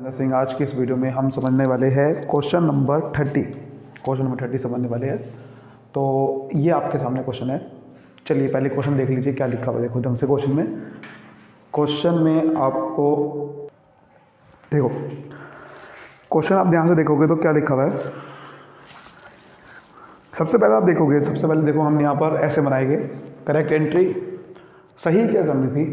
सिंह। आज की इस वीडियो में हम समझने वाले हैं क्वेश्चन नंबर 30 समझने वाले हैं। तो ये आपके सामने क्वेश्चन है। चलिए पहले क्वेश्चन देख लीजिए क्या लिखा हुआ है। देखो ढंग से क्वेश्चन में आपको देखो क्वेश्चन आप ध्यान से देखोगे तो क्या लिखा हुआ है। सबसे पहले देखो हम यहाँ पर ऐसे बनाएंगे। करेक्ट एंट्री, सही क्या करनी थी,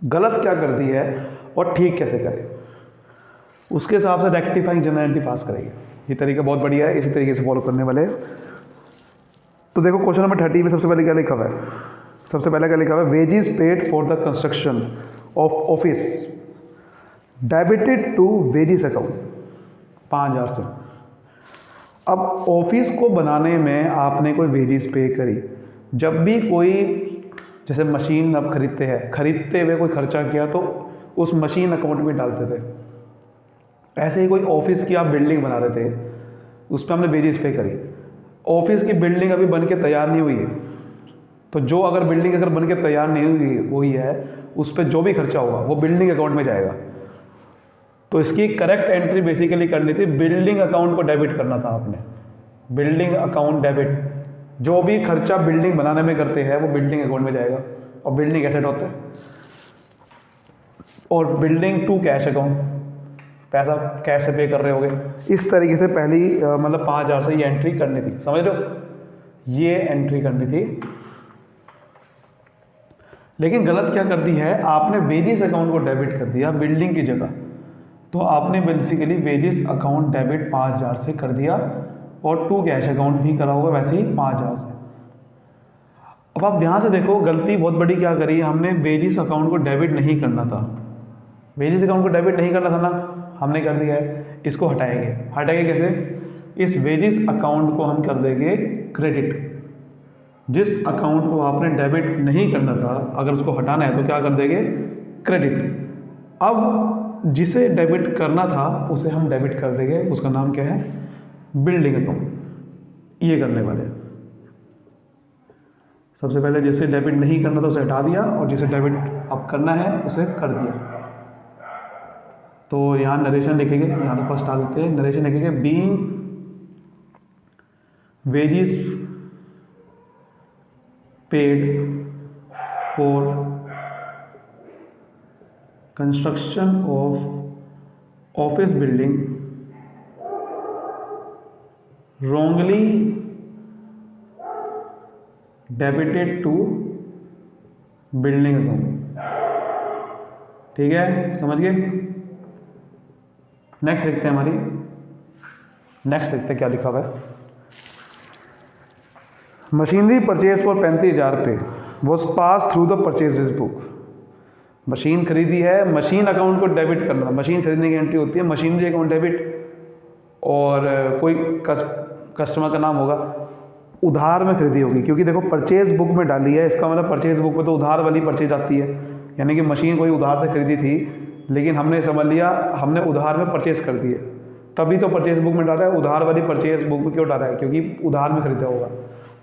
गलत क्या कर दी है और ठीक कैसे करें, उसके हिसाब से रेक्टिफाइंग जनरलिटी पास करेंगे। ये तरीका बहुत बढ़िया है, इसी तरीके से फॉलो करने वाले हैं। तो देखो क्वेश्चन नंबर 30 में सबसे पहले क्या लिखा हुआ है। सबसे पहले क्या लिखा हुआ है, wages paid for the construction of office debited to wages account 5000 से। अब ऑफिस को बनाने में आपने कोई वेजेस पे करी। जब भी कोई जैसे मशीन आप खरीदते हुए कोई खर्चा किया तो उस मशीन अकाउंट में डालते थे। ऐसे ही कोई ऑफिस की आप बिल्डिंग बना रहे थे, उस पर हमने वेजेस पे करी। ऑफिस की बिल्डिंग अभी बन के तैयार नहीं हुई है, तो जो अगर बिल्डिंग बन के तैयार नहीं हुई है उस पर जो भी खर्चा होगा वो बिल्डिंग अकाउंट में जाएगा। तो इसकी करेक्ट एंट्री बेसिकली करनी थी, बिल्डिंग अकाउंट को डेबिट करना था आपने। बिल्डिंग अकाउंट डेबिट, जो भी खर्चा बिल्डिंग बनाने में करते हैं वो बिल्डिंग अकाउंट में जाएगा। और बिल्डिंग एसेट होता है। और बिल्डिंग टू कैश अकाउंट, पैसा कैश से पे कर रहे होगे। इस तरीके से पहली मतलब 5000 से ये एंट्री करनी थी, समझ रहे हो, ये एंट्री करनी थी। लेकिन गलत क्या कर दी है आपने, वेजेस अकाउंट को डेबिट कर दिया बिल्डिंग की जगह। तो आपने बेसिकली वेजेस अकाउंट डेबिट 5000 से कर दिया और टू कैश अकाउंट भी करा होगा वैसे ही 5000 से। अब आप ध्यान से देखो, गलती बहुत बड़ी क्या करी हमने, वेजेस अकाउंट को डेबिट नहीं करना था। वेजेस अकाउंट को डेबिट नहीं करना था ना, हमने कर दिया है। इसको हटाएंगे कैसे, इस वेजेस अकाउंट को हम कर देंगे क्रेडिट। जिस अकाउंट को आपने डेबिट नहीं करना था अगर उसको हटाना है तो क्या कर देंगे, क्रेडिट। अब जिसे डेबिट करना था उसे हम डेबिट कर देंगे, उसका नाम क्या है, बिल्डिंग अकाउंट। ये करने वाले हैं। सबसे पहले जिसे डेबिट नहीं करना था उसे हटा दिया और जिसे डेबिट अब करना है उसे कर दिया। तो यहाँ नरेशन लिखेंगे, यहाँ तो फर्स्ट डाल देते हैं, नरेशन लिखेंगे being wages paid for construction of office building wrongly debited to building account. ठीक है, समझ गए। नेक्स्ट देखते हैं क्या लिखा हुआ है। मशीनरी परचेज फॉर 35,000 रुपये was pass through the purchases book. Machine खरीदी है, मशीन अकाउंट को डेबिट करना, मशीन खरीदने की एंट्री होती है मशीनरी अकाउंट डेबिट। और कोई कस्टमर का नाम होगा, उधार में खरीदी होगी, क्योंकि देखो परचेज बुक में डाली है, इसका मतलब परचेज बुक में तो उधार वाली परचेज आती है। यानी कि मशीन कोई उधार से खरीदी थी लेकिन हमने समझ लिया हमने उधार में परचेज कर दी है, तभी तो परचेज बुक में डाला है। उधार वाली परचेज बुक में क्यों डाला है, क्योंकि उधार में खरीदा होगा।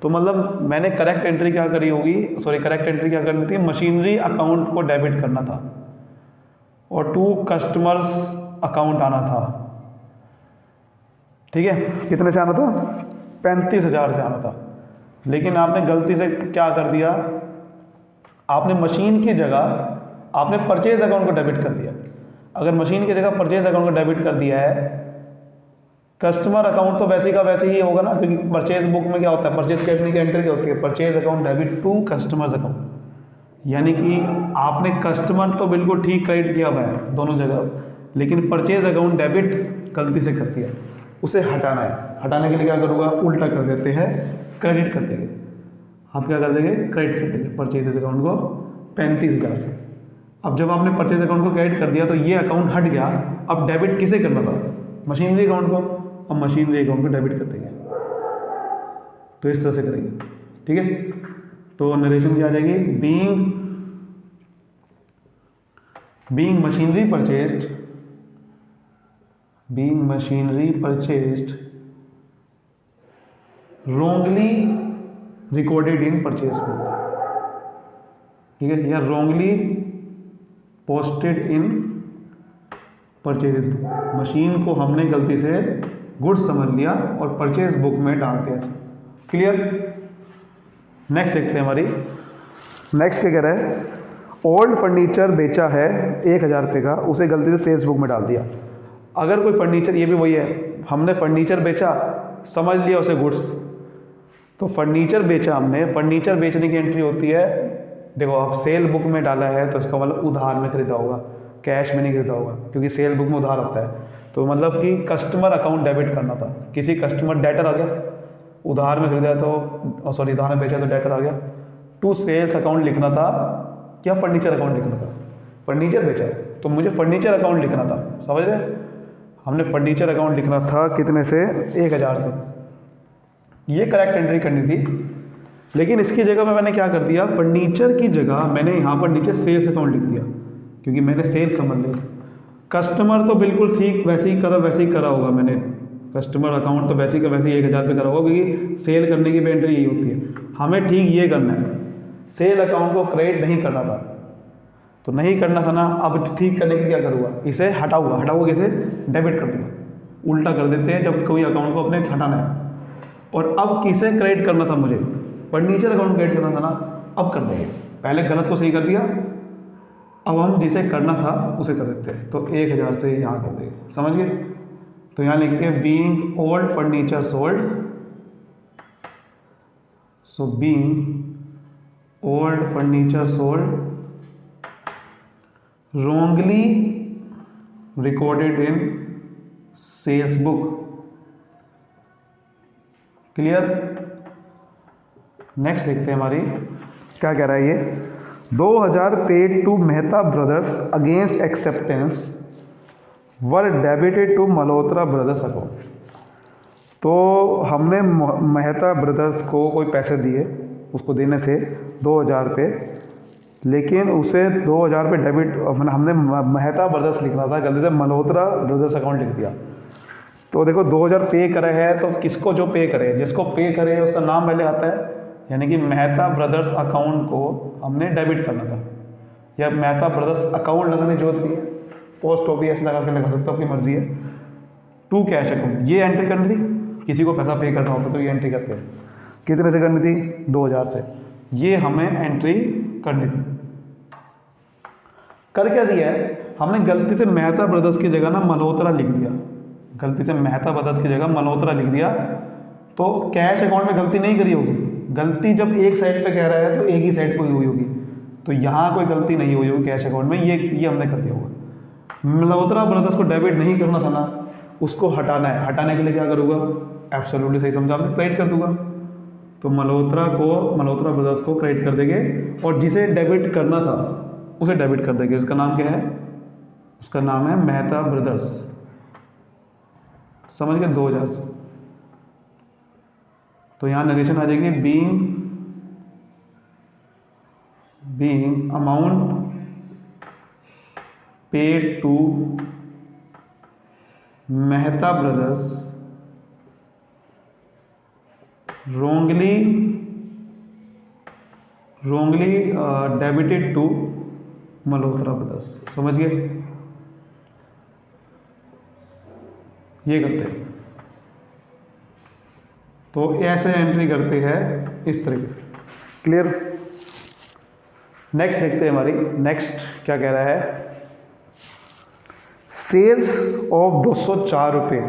तो मतलब मैंने करेक्ट एंट्री क्या करनी थी, मशीनरी अकाउंट को डेबिट करना था और टू कस्टमर्स अकाउंट आना था। ठीक है, कितने से आना था, 35,000 से आना था। लेकिन आपने गलती से क्या कर दिया, आपने मशीन की जगह आपने परचेज अकाउंट को डेबिट कर दिया। अगर मशीन की जगह परचेज अकाउंट को डेबिट कर दिया है, कस्टमर अकाउंट तो वैसे का वैसे ही होगा ना, क्योंकि परचेज बुक में क्या होता है, परचेज करने की एंट्री क्या होती है, purchase account debit to customers account. यानी कि आपने कस्टमर तो बिल्कुल ठीक क्रेडिट किया हुआ है दोनों जगह, लेकिन परचेज अकाउंट डेबिट गलती से कर दिया, उसे हटाना है। हटाने के लिए क्या करूँगा, उल्टा कर देते हैं, क्रेडिट कर देंगे। आप क्या कर देंगे, क्रेडिट कर देंगे परचेज अकाउंट को 35,000 से। अब जब आपने परचेज अकाउंट को क्रेडिट कर दिया तो ये अकाउंट हट गया। अब डेबिट किसे करना था, मशीनरी अकाउंट को। अब मशीनरी अकाउंट को डेबिट कर देंगे। तो इस तरह से करेंगे, ठीक है। तो नरेशन क्या आ जाएगी, being machinery purchased wrongly recorded in purchase book. ठीक है, या wrongly posted in purchase book, machine को हमने गलती से गुड्स समझ लिया और परचेज बुक में डाल दिया। क्लियर। नेक्स्ट देखते हैं हमारी, नेक्स्ट क्या कह रहा है, ओल्ड फर्नीचर बेचा है 1000 रुपये का, उसे गलती से सेल्स बुक में डाल दिया। अगर कोई फर्नीचर, ये भी वही है, हमने फर्नीचर बेचा, समझ लिया उसे गुड्स, तो फर्नीचर बेचा हमने, फर्नीचर बेचने की एंट्री होती है, देखो अब सेल बुक में डाला है तो इसका मतलब उधार में खरीदा होगा, कैश में नहीं खरीदा होगा, क्योंकि सेल बुक में उधार आता है। तो मतलब कि कस्टमर अकाउंट डेबिट करना था, किसी कस्टमर डेटर आ गया, उधार में खरीदा तो सॉरी उधार में बेचा तो डेटर आ गया, टू सेल्स अकाउंट लिखना था या फर्नीचर अकाउंट लिखना था। फर्नीचर बेचा तो मुझे फर्नीचर अकाउंट लिखना था, समझ रहे, हमने फर्नीचर अकाउंट लिखना था कितने से, 1000 से, ये करेक्ट एंट्री करनी थी। लेकिन इसकी जगह में मैंने क्या कर दिया, फर्नीचर की जगह मैंने यहाँ पर नीचे सेल्स अकाउंट लिख दिया, क्योंकि मैंने सेल्स समझ लिया। कस्टमर तो बिल्कुल ठीक वैसे ही करा होगा मैंने, कस्टमर अकाउंट तो वैसे ही का वैसे ही 1000 पे करा होगा, क्योंकि सेल करने की भी एंट्री यही होती है। हमें ठीक ये करना है, सेल अकाउंट को क्रेडिट नहीं करना था, तो नहीं करना था ना, अब ठीक करने के लिए क्या करूँगा, इसे हटाऊंगा कैसे, डेबिट कर दूँगा, उल्टा कर देते हैं जब कोई अकाउंट को अपने हटाना है। और अब किसे क्रेडिट करना था मुझे, फर्नीचर अकाउंट क्रेडिट करना था ना, अब कर देंगे, पहले गलत को सही कर दिया, अब हम जिसे करना था उसे कर देते हैं। तो 1000 से यहाँ कर देंगे, समझ गए। तो यहाँ लिखेंगे being old furniture sold, so being old furniture sold wrongly recorded in sales book. Clear. Next देखते हैं हमारी, क्या कह रहा है ये, 2000 paid to Mehta brothers against acceptance were debited to Malhotra brothers account. तो हमने मेहता ब्रदर्स को कोई पैसे दिए, उसको देने थे 2000 रुपये, लेकिन उसे 2000 रुपये डेबिट, हमने मेहता ब्रदर्स लिखना था, गलती से मल्होत्रा ब्रदर्स अकाउंट लिख दिया। तो देखो 2000 पे करे हैं, तो किसको जो पे करे, जिसको पे करे उसका नाम पहले आता है, यानी कि मेहता ब्रदर्स अकाउंट को हमने डेबिट करना था, या मेहता ब्रदर्स अकाउंट लगाने की जरूरत नहीं है, पोस्ट ऑफिस ऐसे लगा के लगा सकते हो, अपनी मर्जी है। टू कैश अकाउंट ये एंट्री करनी थी, किसी को पैसा पे करना होता तो ये एंट्री करते हैं। कितने से करनी थी, 2000 से, ये हमें एंट्री करनी थी। कर क्या दिया है, हमने गलती से मेहता ब्रदर्स की जगह ना मल्होत्रा लिख दिया, गलती से मेहता ब्रदर्स की जगह मल्होत्रा लिख दिया। तो कैश अकाउंट में गलती नहीं करी होगी, गलती जब एक साइड पे कह रहा है तो एक ही साइड पे हुई होगी, तो यहाँ कोई गलती नहीं हुई होगी कैश अकाउंट में, ये हमने कर दिया होगा। मल्होत्रा ब्रदर्स को डेबिट नहीं करना था ना, उसको हटाना है, हटाने के लिए क्या करूँगा, एब्सोल्युटली सही समझा आपने, क्रेडिट कर दूंगा। तो मल्होत्रा ब्रदर्स को क्रेडिट कर देंगे, और जिसे डेबिट करना था उसे डेबिट कर देंगे। उसका नाम क्या है, उसका नाम है मेहता ब्रदर्स, समझ गए, 2000 से। तो यहाँ नरेशन आ जाएगी, being amount paid to Mehta brothers wrongly debited to Malhotra brothers, समझ गए, ये करते हैं। तो ऐसे एंट्री करते हैं इस तरीके से। क्लियर। नेक्स्ट देखते हैं हमारी, नेक्स्ट क्या कह रहा है, सेल्स ऑफ 204 रुपये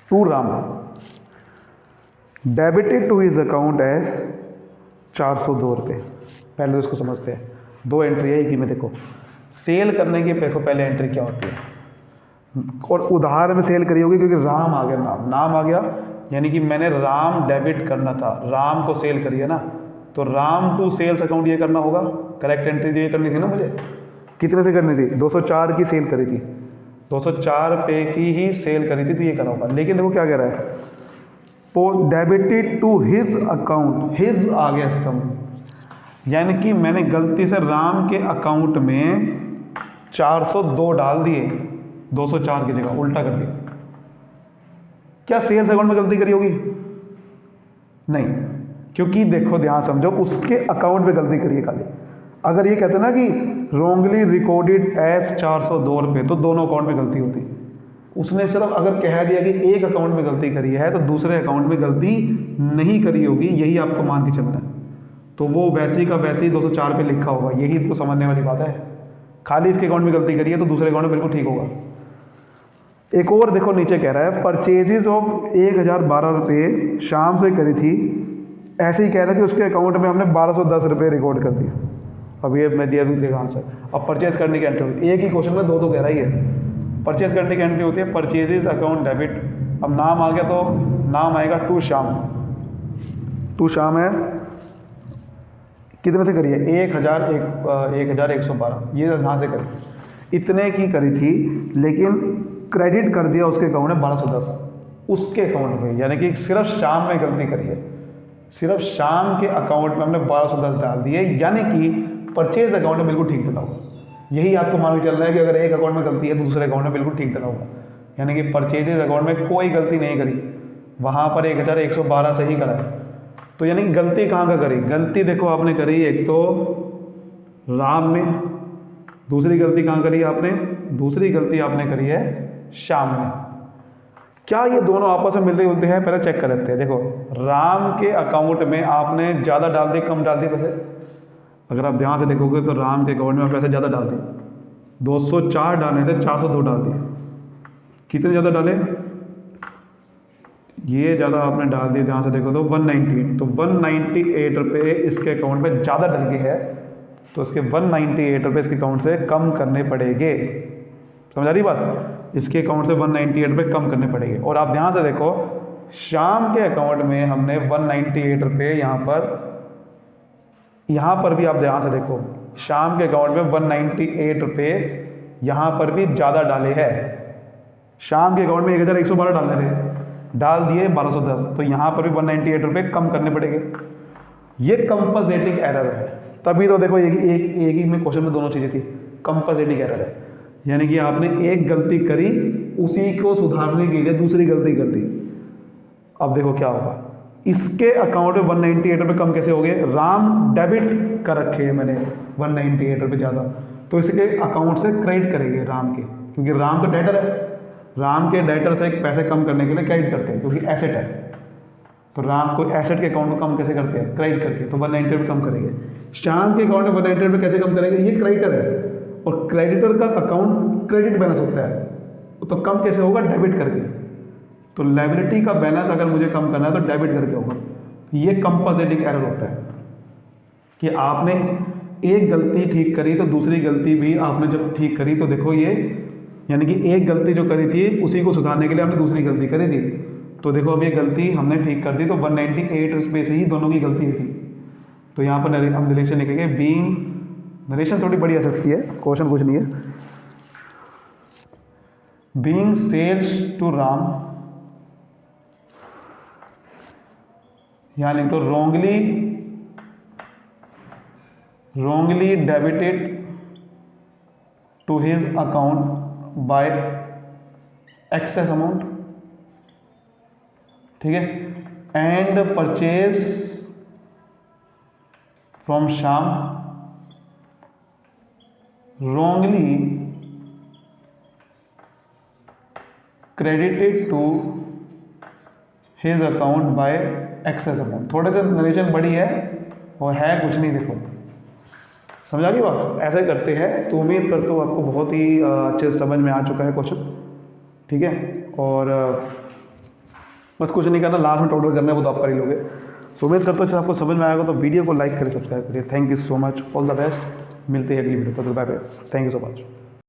to Ram debited to his account as 402 रुपये। पहले तो इसको समझते हैं, दो एंट्री है कि में, देखो सेल करने की देखो पहले एंट्री क्या होती है, और उधार में सेल करी होगी, क्योंकि राम आ गया, नाम आ गया, यानी कि मैंने राम डेबिट करना था, राम को सेल करी है ना, तो राम टू सेल्स अकाउंट ये करना होगा, करेक्ट एंट्री ये करनी थी ना मुझे। कितने से करनी थी, 204 की सेल करी थी, 204 रुपये की ही सेल करी थी, तो ये करना होगा। लेकिन देखो क्या कह रहा है, debited to his account, his आ गया इसका, यानी कि मैंने गलती से राम के अकाउंट में 402 डाल दिए, 204 की जगह उल्टा कर दिया। क्या सेल्स अकाउंट में गलती करी होगी, नहीं, क्योंकि देखो ध्यान समझो, उसके अकाउंट में गलती करी है खाली, अगर ये कहते हैं ना कि रॉन्गली रिकॉर्डेड एज 402 रुपये, तो दोनों अकाउंट में गलती होती। उसने सिर्फ अगर कह दिया कि एक अकाउंट में गलती करी है तो दूसरे अकाउंट में गलती नहीं करी होगी, यही आपको मान के चलना है। तो वो वैसी का वैसी 204 पे लिखा होगा, यही तो समझने वाली बात है। खाली इसके अकाउंट में गलती करी है तो दूसरे अकाउंट में बिल्कुल ठीक होगा। एक और देखो नीचे कह रहा है परचेजेज ऑफ 1012 रुपये शाम से करी थी, ऐसे ही कह रहा है कि उसके अकाउंट में हमने 1210 रुपये रिकॉर्ड कर दिया। अब ये मैं दिया भी देखा आंसर। अब परचेज करने की एंट्री, एक ही क्वेश्चन में दो तो कह रहा ही है। परचेज करने की एंट्री होती है परचेजेज अकाउंट डेबिट। अब नाम आ गया तो नाम आएगा टू शाम। टू शाम है, कितने से करी है? 1112, ये यहाँ से करी, इतने की करी थी, लेकिन क्रेडिट कर दिया उसके अकाउंट में 1210 उसके अकाउंट में, यानी कि सिर्फ शाम में गलती करी है, सिर्फ शाम के अकाउंट में हमने 1210 डाल दिए, यानी कि परचेज अकाउंट में बिल्कुल ठीक डला होगा। यही आपको मान के चल रहा है कि अगर एक अकाउंट में गलती है तो दूसरे अकाउंट में बिल्कुल ठीक डला होगा, यानी कि परचेजेज अकाउंट में कोई गलती नहीं करी, वहाँ पर 1112 से ही करा है। तो यानी गलती कहाँ का करी? गलती देखो आपने करी एक तो राम में, दूसरी गलती कहाँ करी आपने? दूसरी गलती आपने करी है शाम में। क्या ये दोनों आपस में मिलते जुलते हैं? पहले चेक कर लेते हैं। देखो राम के अकाउंट में आपने ज़्यादा डाल दिए, कम डाल दिए पैसे? अगर आप ध्यान से देखोगे तो राम के अकाउंट में पैसे ज़्यादा डाल दिए, 204 डालने थे, 402 डाल दिए। कितने ज़्यादा डाले? ये ज़्यादा आपने डाल दिए, ध्यान से देखो तो 198, तो 198 रुपये इसके अकाउंट में ज़्यादा डल गए हैं, तो इसके 198 रुपये इसके अकाउंट से कम करने पड़ेंगे। समझ आ रही बात? इसके अकाउंट से 198 रुपये कम करने पड़ेंगे। और आप ध्यान से देखो शाम के अकाउंट में हमने 198 रुपये यहाँ पर भी आप ध्यान से देखो, शाम के अकाउंट में 198 रुपये यहाँ पर भी ज़्यादा डाले हैं। शाम के अकाउंट में 1112 डालने थे, डाल दिए 1210, तो यहाँ पर भी 198 रुपये कम करने पड़ेंगे। ये कंपनसेटिंग एरर है। तभी तो देखो एक ही में क्वेश्चन में दोनों चीज़ें थी। कंपनसेटिंग एरर है, यानी कि आपने एक गलती करी, उसी को सुधारने के लिए दूसरी गलती कर दी। अब देखो क्या होगा, इसके अकाउंट में 198 रुपये कम कैसे हो गए? राम डेबिट कर रखे हैं मैंने 198 रुपये ज़्यादा, तो इसके अकाउंट से क्रेडिट करेंगे राम के, क्योंकि राम तो डेटर है। राम के डेटर से पैसे कम करने के लिए क्रेडिट करते हैं, क्योंकि एसेट है। तो राम को एसेट के अकाउंट में कम कैसे करते हैं? क्रेडिट करके, तो 198 रुपये कम करेंगे। शाम के अकाउंट में 198 रुपये कैसे कम करेंगे? ये क्रेडिटर है, और क्रेडिटर का अकाउंट क्रेडिट बैलेंस होता है, तो कम कैसे होगा? डेबिट करके। तो लायबिलिटी का बैलेंस अगर मुझे कम करना है तो डेबिट करके होगा। ये कंपनसेटिंग एरर होता है कि आपने एक गलती ठीक करी तो दूसरी गलती भी आपने जब ठीक करी तो देखो ये, यानी कि एक गलती जो करी थी उसी को सुधारने के लिए हमने दूसरी गलती करी थी। तो देखो अब ये गलती हमने ठीक कर दी, तो 198 रुपये से ही दोनों की गलती हुई थी। तो यहाँ पर हम नरेशन लिखेंगे, बीइंग, नरेशन थोड़ी बड़ी आ सकती है, क्वेश्चन कुछ नहीं है। बीइंग सेल्स टू राम, यानी तो wrongly debited to his account by excess amount, ठीक है, and purchase from Sham wrongly credited to his account by excess amount। थोड़े से नरेशन बड़ी है और है कुछ नहीं, देखो समझा गई बात? ऐसे करते हैं। तो उम्मीद करता हूँ आपको बहुत ही अच्छे से समझ में आ चुका है क्वेश्चन, ठीक है। और बस कुछ नहीं करना, लास्ट में टोटल करना है, वो तो आप कर ही लोगे। तो उम्मीद करता हूँ अच्छे आपको समझ में आएगा, तो वीडियो को लाइक करें, सब्सक्राइब करिए। Thank you so much, all the best. मिलते हैं अगली वीडियो पर, bye bye, thank you so much.